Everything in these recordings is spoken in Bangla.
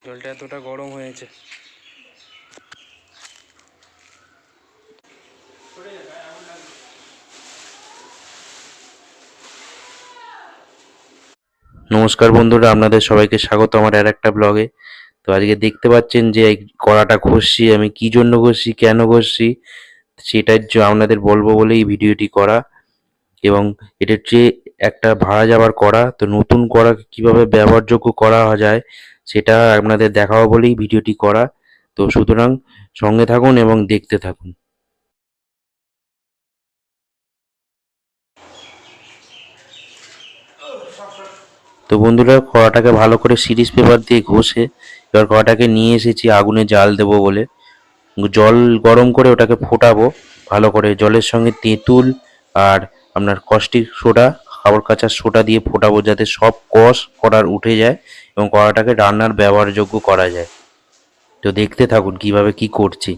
জলটা এতটা গরম হয়েছে। নমস্কার বন্ধুরা, আপনাদের সবাইকে স্বাগত আমার আর একটা ব্লগে। তো আজকে দেখতে পাচ্ছেন যে এই কড়াটা ঘষছি, আমি কি জন্য ঘষছি, কেন ঘষছি সেটার আপনাদের বলবো বলেই ভিডিওটি করা। এবং এটা হচ্ছে একটা ভাড়া যাওয়ার কড়া, তো নতুন কড়া কিভাবে ব্যবহারযোগ্য করা যায় সেটা আপনাদের দেখাবো বলেই ভিডিওটি করা। তো সুতরাং সঙ্গে থাকুন এবং দেখতে থাকুন। তো বন্ধুরা, কড়াটাকে ভালো করে সিরিজ পেপার দিয়ে ঘষে এবার কড়াটাকে নিয়ে এসেছি আগুনে জাল দেবো বলে। জল গরম করে ওটাকে ফোটাবো ভালো করে, জলের সঙ্গে তেঁতুল আর আপনার কস্টিক সোডা, খাবার কাঁচার সোডা দিয়ে ফোটাবো যাতে সব কষ কড়ার উঠে যায় এবং কড়াটাকে রান্নার ব্যবহারযোগ্য করা যায়। তো দেখতে থাকুন কিভাবে কি করছি।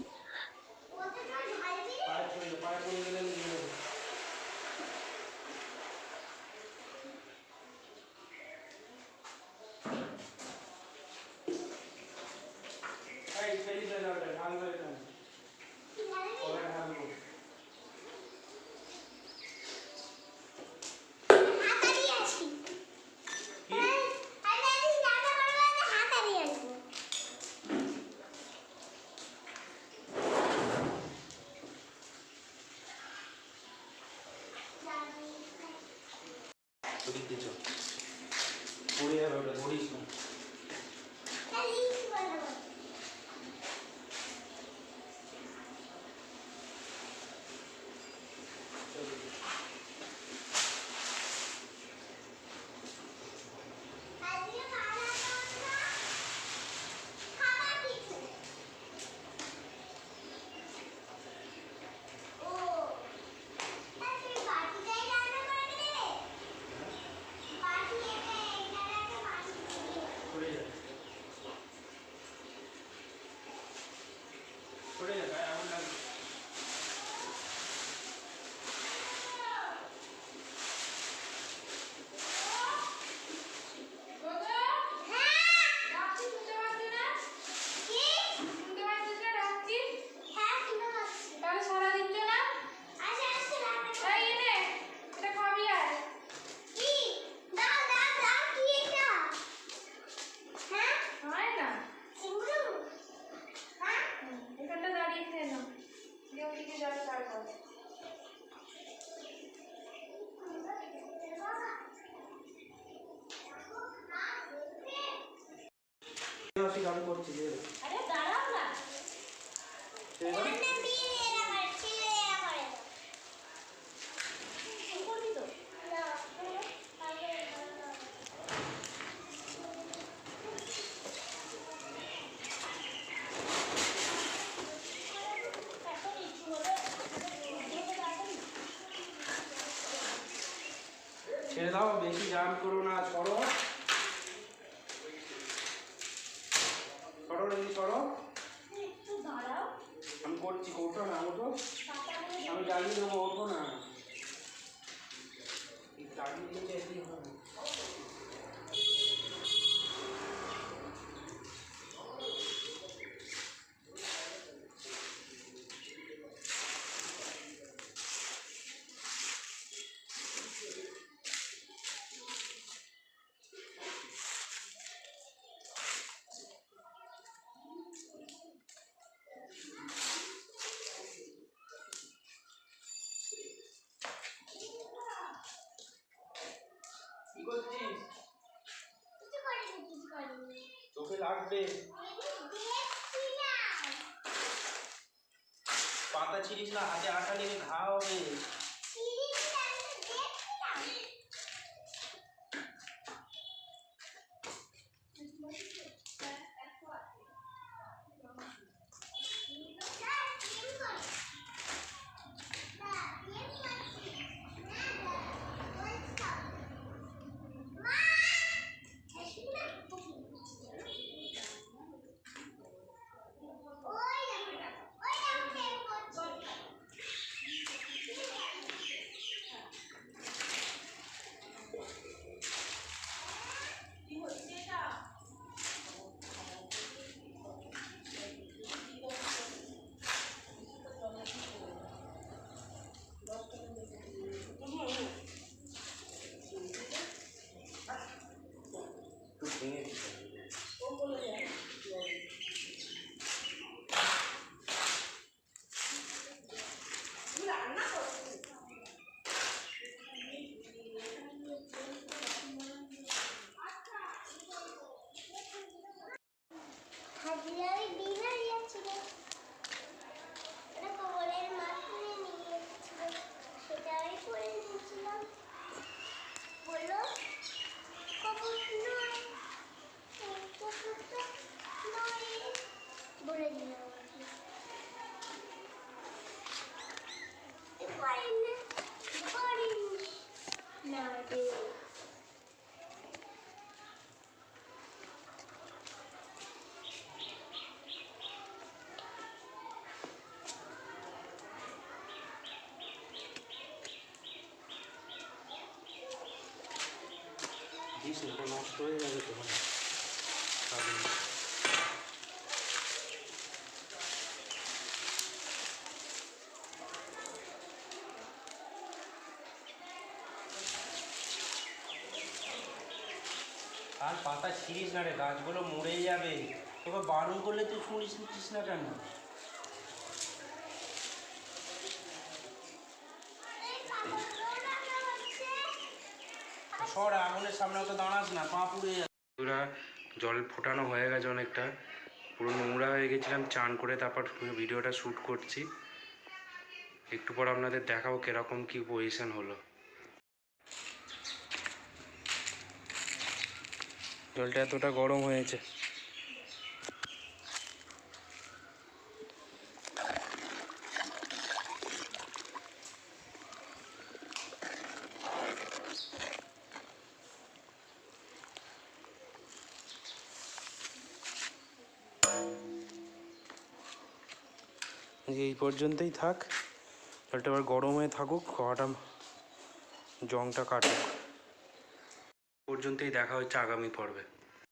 ছেড়ে দাও, বেশি জাম করো না, সরো সরো রেডি সরো। আমি করছি, ওঠো না ওঠো, আমি জ্বালিয়ে দেবো, ওঠো না। জ্বালিয়ে দিলে এটি হবে। কি করছিস? চোখে লাগবে। পাতা ছিড়িস না, হাতে আঠা লেগে ঘা হবে। নষ্ট হয়ে যাবে তো আর পাতা ছিঁড়িস না রে, গাছগুলো মরে যাবে। তবে বারণ করলে তুই শুনিস না কেন? সর, আগুনের সামনে তো দাঁড়াস না, পা পুড়ে যাবে। জল ফোটানো হয়ে গেছে অনেকটা, পুরো নোংরা হয়ে গেছিলাম। চান করে তারপর ভিডিওটা শ্যুট করছি। একটু পর আপনাদের দেখাবো কিরকম কি পজিশন হলো। জলটা এতটা গরম হয়েছে। এই পর্যন্তই থাক, জলটা এবার গরম হয়ে থাকুক, খাওয়াটা জংটা কাটুক। পর্যন্তই দেখা হচ্ছে আগামী পর্বে।